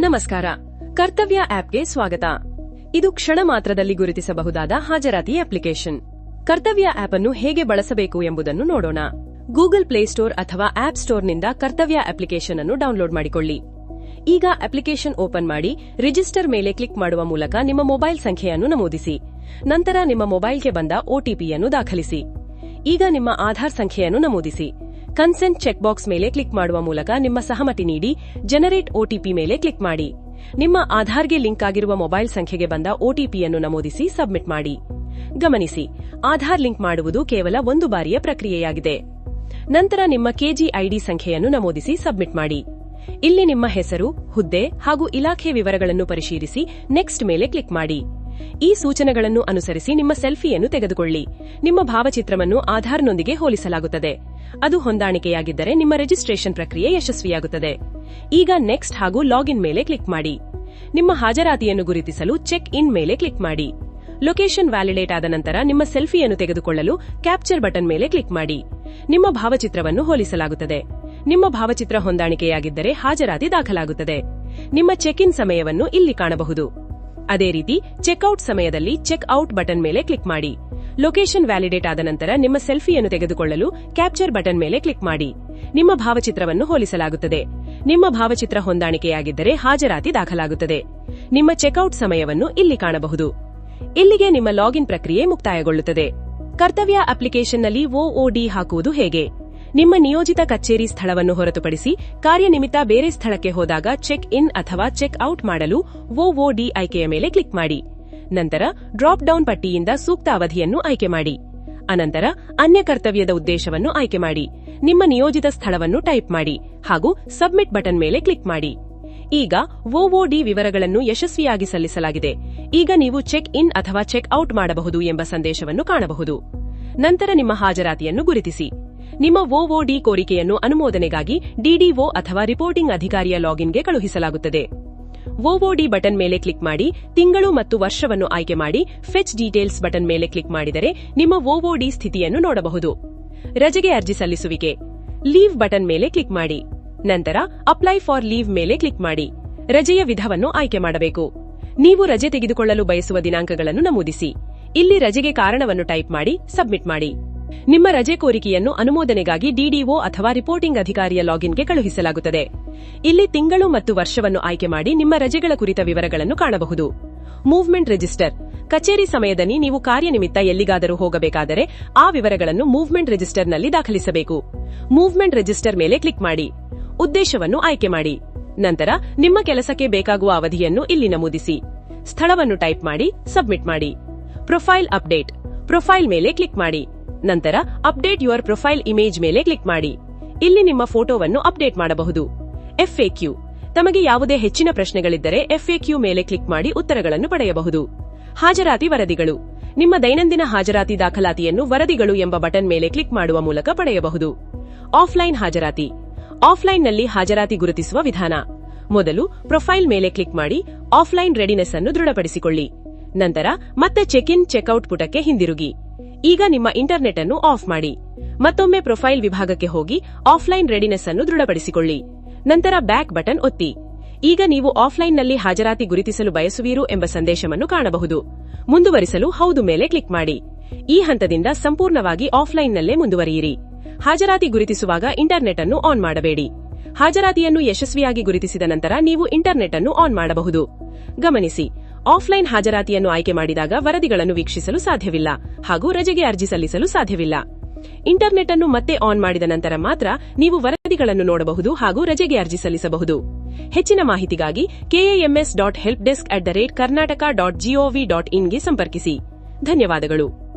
ನಮಸ್ಕಾರ. ಕರ್ತವ್ಯ ಆಪ್ಗೆ ಸ್ವಾಗತ. ಇದು ಕ್ಷಣ ಮಾತ್ರದಲ್ಲಿ ಗುರುತಿಸಬಹುದಾದ ಹಾಜರಾತಿ ಅಪ್ಲಿಕೇಶನ್. ಕರ್ತವ್ಯ ಆಪ್ ಅನ್ನು ಹೇಗೆ ಬಳಸಬೇಕು ಎಂಬುದನ್ನು ನೋಡೋಣ. ಗೂಗಲ್ ಪ್ಲೇಸ್ಟೋರ್ ಅಥವಾ ಆಪ್ ಸ್ಟೋರ್ನಿಂದ ಕರ್ತವ್ಯ ಅಪ್ಲಿಕೇಶನ್ ಅನ್ನು ಡೌನ್ಲೋಡ್ ಮಾಡಿಕೊಳ್ಳಿ. ಈಗ ಅಪ್ಲಿಕೇಶನ್ ಓಪನ್ ಮಾಡಿ ರಿಜಿಸ್ಟರ್ ಮೇಲೆ ಕ್ಲಿಕ್ ಮಾಡುವ ಮೂಲಕ ನಿಮ್ಮ ಮೊಬೈಲ್ ಸಂಖ್ಯೆಯನ್ನು ನಮೂದಿಸಿ. ನಂತರ ನಿಮ್ಮ ಮೊಬೈಲ್ಗೆ ಬಂದ ಒಟಿಪಿಯನ್ನು ದಾಖಲಿಸಿ. ಈಗ ನಿಮ್ಮ ಆಧಾರ್ ಸಂಖ್ಯೆಯನ್ನು ನಮೂದಿಸಿ. ಕನ್ಸೆಂಟ್ ಚೆಕ್ ಬಾಕ್ಸ್ ಮೇಲೆ ಕ್ಲಿಕ್ ಮಾಡುವ ಮೂಲಕ ನಿಮ್ಮ ಸಹಮತಿ ನೀಡಿ ಜನರೇಟ್ ಒಟಿಪಿ ಮೇಲೆ ಕ್ಲಿಕ್ ಮಾಡಿ. ನಿಮ್ಮ ಆಧಾರ್ಗೆ ಲಿಂಕ್ ಆಗಿರುವ ಮೊಬೈಲ್ ಸಂಖ್ಯೆಗೆ ಬಂದ ಒಟಿಪಿಯನ್ನು ನಮೂದಿಸಿ ಸಬ್ಮಿಟ್ ಮಾಡಿ. ಗಮನಿಸಿ, ಆಧಾರ್ ಲಿಂಕ್ ಮಾಡುವುದು ಕೇವಲ ಒಂದು ಬಾರಿಯ ಪ್ರಕ್ರಿಯೆಯಾಗಿದೆ. ನಂತರ ನಿಮ್ಮ ಕೆಜಿಐಡಿ ಸಂಖ್ಯೆಯನ್ನು ನಮೂದಿಸಿ ಸಬ್ಮಿಟ್ ಮಾಡಿ. ಇಲ್ಲಿ ನಿಮ್ಮ ಹೆಸರು, ಹುದ್ದೆ ಹಾಗೂ ಇಲಾಖೆ ವಿವರಗಳನ್ನು ಪರಿಶೀಲಿಸಿ ನೆಕ್ಸ್ಟ್ ಮೇಲೆ ಕ್ಲಿಕ್ ಮಾಡಿ. ಈ ಸೂಚನೆಗಳನ್ನು ಅನುಸರಿಸಿ ನಿಮ್ಮ ಸೆಲ್ಫಿಯನ್ನು ತೆಗೆದುಕೊಳ್ಳಿ. ನಿಮ್ಮ ಭಾವಚಿತ್ರವನ್ನು ಆಧಾರ್ನೊಂದಿಗೆ ಹೋಲಿಸಲಾಗುತ್ತದೆ. ಅದು ಹೊಂದಾಣಿಕೆಯಾಗಿದ್ದರೆ ನಿಮ್ಮ ರಿಜಿಸ್ಟ್ರೇಷನ್ ಪ್ರಕ್ರಿಯೆ ಯಶಸ್ವಿಯಾಗುತ್ತದೆ. ಈಗ ನೆಕ್ಸ್ಟ್ ಹಾಗೂ ಲಾಗಿನ್ ಮೇಲೆ ಕ್ಲಿಕ್ ಮಾಡಿ. ನಿಮ್ಮ ಹಾಜರಾತಿಯನ್ನು ಗುರುತಿಸಲು ಚೆಕ್ ಇನ್ ಮೇಲೆ ಕ್ಲಿಕ್ ಮಾಡಿ. ಲೊಕೇಶನ್ ವ್ಯಾಲಿಡೇಟ್ ಆದ ನಂತರ ನಿಮ್ಮ ಸೆಲ್ಫಿಯನ್ನು ತೆಗೆದುಕೊಳ್ಳಲು ಕ್ಯಾಪ್ಚರ್ ಬಟನ್ ಮೇಲೆ ಕ್ಲಿಕ್ ಮಾಡಿ. ನಿಮ್ಮ ಭಾವಚಿತ್ರವನ್ನು ಹೋಲಿಸಲಾಗುತ್ತದೆ. ನಿಮ್ಮ ಭಾವಚಿತ್ರ ಹೊಂದಾಣಿಕೆಯಾಗಿದ್ದರೆ ಹಾಜರಾತಿ ದಾಖಲಾಗುತ್ತದೆ. ನಿಮ್ಮ ಚೆಕ್ ಇನ್ ಸಮಯವನ್ನು ಇಲ್ಲಿ ಕಾಣಬಹುದು. ಅದೇ ರೀತಿ ಚೆಕ್ಔಟ್ ಸಮಯದಲ್ಲಿ ಚೆಕ್ ಔಟ್ ಬಟನ್ ಮೇಲೆ ಕ್ಲಿಕ್ ಮಾಡಿ. ಲೊಕೇಶನ್ ವ್ಯಾಲಿಡೇಟ್ ಆದ ನಂತರ ನಿಮ್ಮ ಸೆಲ್ಫಿಯನ್ನು ತೆಗೆದುಕೊಳ್ಳಲು ಕ್ಯಾಪ್ಚರ್ ಬಟನ್ ಮೇಲೆ ಕ್ಲಿಕ್ ಮಾಡಿ. ನಿಮ್ಮ ಭಾವಚಿತ್ರವನ್ನು ಹೋಲಿಸಲಾಗುತ್ತದೆ. ನಿಮ್ಮ ಭಾವಚಿತ್ರ ಹೊಂದಾಣಿಕೆಯಾಗಿದ್ದರೆ ಹಾಜರಾತಿ ದಾಖಲಾಗುತ್ತದೆ. ನಿಮ್ಮ ಚೆಕ್ಔಟ್ ಸಮಯವನ್ನು ಇಲ್ಲಿ ಕಾಣಬಹುದು. ಇಲ್ಲಿಗೆ ನಿಮ್ಮ ಲಾಗಿನ್ ಪ್ರಕ್ರಿಯೆ ಮುಕ್ತಾಯಗೊಳ್ಳುತ್ತದೆ. ಕರ್ತವ್ಯ ಅಪ್ಲಿಕೇಶನ್ನಲ್ಲಿ ಒಒಡಿ ಹಾಕುವುದು ಹೇಗೆ? ನಿಮ್ಮ ನಿಯೋಜಿತ ಕಚೇರಿ ಸ್ಥಳವನ್ನು ಹೊರತುಪಡಿಸಿ ಕಾರ್ಯನಿಮಿತ್ತ ಬೇರೆ ಸ್ಥಳಕ್ಕೆ ಹೋದಾಗ ಚೆಕ್ ಇನ್ ಅಥವಾ ಚೆಕ್ ಔಟ್ ಮಾಡಲು ಒಒಡಿ ಆಯ್ಕೆಯ ಮೇಲೆ ಕ್ಲಿಕ್ ಮಾಡಿ. ನಂತರ ಡ್ರಾಪ್ ಡೌನ್ ಪಟ್ಟಿಯಿಂದ ಸೂಕ್ತ ಅವಧಿಯನ್ನು ಆಯ್ಕೆ ಮಾಡಿ. ಅನಂತರ ಅನ್ಯ ಕರ್ತವ್ಯದ ಉದ್ದೇಶವನ್ನು ಆಯ್ಕೆ ಮಾಡಿ. ನಿಮ್ಮ ನಿಯೋಜಿತ ಸ್ಥಳವನ್ನು ಟೈಪ್ ಮಾಡಿ ಹಾಗೂ ಸಬ್ಮಿಟ್ ಬಟನ್ ಮೇಲೆ ಕ್ಲಿಕ್ ಮಾಡಿ. ಈಗ ಒಒಡಿ ವಿವರಗಳನ್ನು ಯಶಸ್ವಿಯಾಗಿ ಸಲ್ಲಿಸಲಾಗಿದೆ. ಈಗ ನೀವು ಚೆಕ್ ಇನ್ ಅಥವಾ ಚೆಕ್ ಔಟ್ ಮಾಡಬಹುದು ಎಂಬ ಸಂದೇಶವನ್ನು ಕಾಣಬಹುದು. ನಂತರ ನಿಮ್ಮ ಹಾಜರಾತಿಯನ್ನು ಗುರುತಿಸಿ. ನಿಮ್ಮ ಒಒಡಿ ಕೋರಿಕೆಯನ್ನು ಅನುಮೋದನೆಗಾಗಿ ಡಿಡಿಒ ಅಥವಾ ರಿಪೋರ್ಟಿಂಗ್ ಅಧಿಕಾರಿಯ ಲಾಗಿನ್ಗೆ ಕಳುಹಿಸಲಾಗುತ್ತದೆ. ಒಒಡಿ ಬಟನ್ ಮೇಲೆ ಕ್ಲಿಕ್ ಮಾಡಿ ತಿಂಗಳು ಮತ್ತು ವರ್ಷವನ್ನು ಆಯ್ಕೆ ಮಾಡಿ ಫೆಚ್ ಡೀಟೇಲ್ಸ್ ಬಟನ್ ಮೇಲೆ ಕ್ಲಿಕ್ ಮಾಡಿದರೆ ನಿಮ್ಮ ಒಒಡಿ ಸ್ಥಿತಿಯನ್ನು ನೋಡಬಹುದು. ರಜೆಗೆ ಅರ್ಜಿ ಸಲ್ಲಿಸುವಿಕೆ ಲೀವ್ ಬಟನ್ ಮೇಲೆ ಕ್ಲಿಕ್ ಮಾಡಿ. ನಂತರ ಅಪ್ಲೈ ಫಾರ್ ಲೀವ್ ಮೇಲೆ ಕ್ಲಿಕ್ ಮಾಡಿ. ರಜೆಯ ವಿಧವನ್ನು ಆಯ್ಕೆ ಮಾಡಬೇಕು. ನೀವು ರಜೆ ತೆಗೆದುಕೊಳ್ಳಲು ಬಯಸುವ ದಿನಾಂಕಗಳನ್ನು ನಮೂದಿಸಿ. ಇಲ್ಲಿ ರಜೆಗೆ ಕಾರಣವನ್ನು ಟೈಪ್ ಮಾಡಿ ಸಬ್ಮಿಟ್ ಮಾಡಿ. ನಿಮ್ಮ ರಜೆ ಕೋರಿಕೆಯನ್ನು ಅನುಮೋದನೆಗಾಗಿ ಡಿಡಿಒ ಅಥವಾ ರಿಪೋರ್ಟಿಂಗ್ ಅಧಿಕಾರಿಯ ಲಾಗಿನ್ಗೆ ಕಳುಹಿಸಲಾಗುತ್ತದೆ. ಇಲ್ಲಿ ತಿಂಗಳು ಮತ್ತು ವರ್ಷವನ್ನು ಆಯ್ಕೆ ಮಾಡಿ ನಿಮ್ಮ ರಜೆಗಳ ಕುರಿತ ವಿವರಗಳನ್ನು ಕಾಣಬಹುದು. ಮೂವ್ಮೆಂಟ್ ರಿಜಿಸ್ಟರ್ ಕಚೇರಿ ಸಮಯದಲ್ಲಿ ನೀವು ಕಾರ್ಯನಿಮಿತ್ತ ಎಲ್ಲಿಗಾದರೂ ಹೋಗಬೇಕಾದರೆ ಆ ವಿವರಗಳನ್ನು ಮೂವ್ಮೆಂಟ್ ರಿಜಿಸ್ಟರ್ನಲ್ಲಿ ದಾಖಲಿಸಬೇಕು. ಮೂವ್ಮೆಂಟ್ ರಿಜಿಸ್ಟರ್ ಮೇಲೆ ಕ್ಲಿಕ್ ಮಾಡಿ. ಉದ್ದೇಶವನ್ನು ಆಯ್ಕೆ ಮಾಡಿ. ನಂತರ ನಿಮ್ಮ ಕೆಲಸಕ್ಕೆ ಬೇಕಾಗುವ ಅವಧಿಯನ್ನು ಇಲ್ಲಿ ನಮೂದಿಸಿ. ಸ್ಥಳವನ್ನು ಟೈಪ್ ಮಾಡಿ ಸಬ್ಮಿಟ್ ಮಾಡಿ. ಪ್ರೊಫೈಲ್ ಅಪ್ಡೇಟ್ ಪ್ರೊಫೈಲ್ ಮೇಲೆ ಕ್ಲಿಕ್ ಮಾಡಿ. ನಂತರ ಅಪ್ಡೇಟ್ ಯುವರ್ ಪ್ರೊಫೈಲ್ ಇಮೇಜ್ ಮೇಲೆ ಕ್ಲಿಕ್ ಮಾಡಿ. ಇಲ್ಲಿ ನಿಮ್ಮ ಫೋಟೋವನ್ನು ಅಪ್ಡೇಟ್ ಮಾಡಬಹುದು. ಎಫ್ಎಕ್ಯೂ ತಮಗೆ ಯಾವುದೇ ಹೆಚ್ಚಿನ ಪ್ರಶ್ನೆಗಳಿದ್ದರೆ ಎಫ್ಎಕ್ಯೂ ಮೇಲೆ ಕ್ಲಿಕ್ ಮಾಡಿ ಉತ್ತರಗಳನ್ನು ಪಡೆಯಬಹುದು. ಹಾಜರಾತಿ ವರದಿಗಳು ನಿಮ್ಮ ದೈನಂದಿನ ಹಾಜರಾತಿ ದಾಖಲಾತಿಯನ್ನು ವರದಿಗಳು ಎಂಬ ಬಟನ್ ಮೇಲೆ ಕ್ಲಿಕ್ ಮಾಡುವ ಮೂಲಕ ಪಡೆಯಬಹುದು. ಆಫ್ಲೈನ್ ಹಾಜರಾತಿ ಆಫ್ಲೈನ್ನಲ್ಲಿ ಹಾಜರಾತಿ ಗುರುತಿಸುವ ವಿಧಾನ. ಮೊದಲು ಪ್ರೊಫೈಲ್ ಮೇಲೆ ಕ್ಲಿಕ್ ಮಾಡಿ ಆಫ್ಲೈನ್ ರೆಡಿನೆಸ್ ಅನ್ನು ದೃಢಪಡಿಸಿಕೊಳ್ಳಿ. ನಂತರ ಮತ್ತೆ ಚೆಕ್ ಇನ್ ಚೆಕ್ಔಟ್ ಪುಟಕ್ಕೆ ಹಿಂದಿರುಗಿ. ಈಗ ನಿಮ್ಮ ಇಂಟರ್ನೆಟ್ ಅನ್ನು ಆಫ್ ಮಾಡಿ. ಮತ್ತೊಮ್ಮೆ ಪ್ರೊಫೈಲ್ ವಿಭಾಗಕ್ಕೆ ಹೋಗಿ ಆಫ್ಲೈನ್ ರೆಡಿನೆಸ್ ಅನ್ನು ದೃಢಪಡಿಸಿಕೊಳ್ಳಿ. ನಂತರ ಬ್ಯಾಕ್ ಬಟನ್ ಒತ್ತಿ. ಈಗ ನೀವು ಆಫ್ಲೈನ್ನಲ್ಲಿ ಹಾಜರಾತಿ ಗುರುತಿಸಲು ಬಯಸುವಿರು ಎಂಬ ಸಂದೇಶವನ್ನು ಕಾಣಬಹುದು. ಮುಂದುವರಿಸಲು ಹೌದು ಮೇಲೆ ಕ್ಲಿಕ್ ಮಾಡಿ. ಈ ಹಂತದಿಂದ ಸಂಪೂರ್ಣವಾಗಿ ಆಫ್ಲೈನ್ನಲ್ಲೇ ಮುಂದುವರಿಯಿರಿ. ಹಾಜರಾತಿ ಗುರುತಿಸುವಾಗ ಇಂಟರ್ನೆಟ್ ಅನ್ನು ಆನ್ ಮಾಡಬೇಡಿ. ಹಾಜರಾತಿಯನ್ನು ಯಶಸ್ವಿಯಾಗಿ ಗುರುತಿಸಿದ ನಂತರ ನೀವು ಇಂಟರ್ನೆಟ್ ಅನ್ನು ಆನ್ ಮಾಡಬಹುದು. ಗಮನಿಸಿ, ಆಫ್ಲೈನ್ ಹಾಜರಾತಿಯನ್ನು ಆಯ್ಕೆ ಮಾಡಿದಾಗ ವರದಿಗಳನ್ನು ವೀಕ್ಷಿಸಲು ಸಾಧ್ಯವಿಲ್ಲ ಹಾಗೂ ರಜೆಗೆ ಅರ್ಜಿ ಸಲ್ಲಿಸಲು ಸಾಧ್ಯವಿಲ್ಲ. ಇಂಟರ್ನೆಟ್ ಅನ್ನು ಮತ್ತೆ ಆನ್ ಮಾಡಿದ ನಂತರ ಮಾತ್ರ ನೀವು ವರದಿಗಳನ್ನು ನೋಡಬಹುದು ಹಾಗೂ ರಜೆಗೆ ಅರ್ಜಿ ಸಲ್ಲಿಸಬಹುದು. ಹೆಚ್ಚಿನ ಮಾಹಿತಿಗಾಗಿ KAMS.helpdesk@karnataka.gov.in ಗೆ ಸಂಪರ್ಕಿಸಿ. ಧನ್ಯವಾದಗಳು.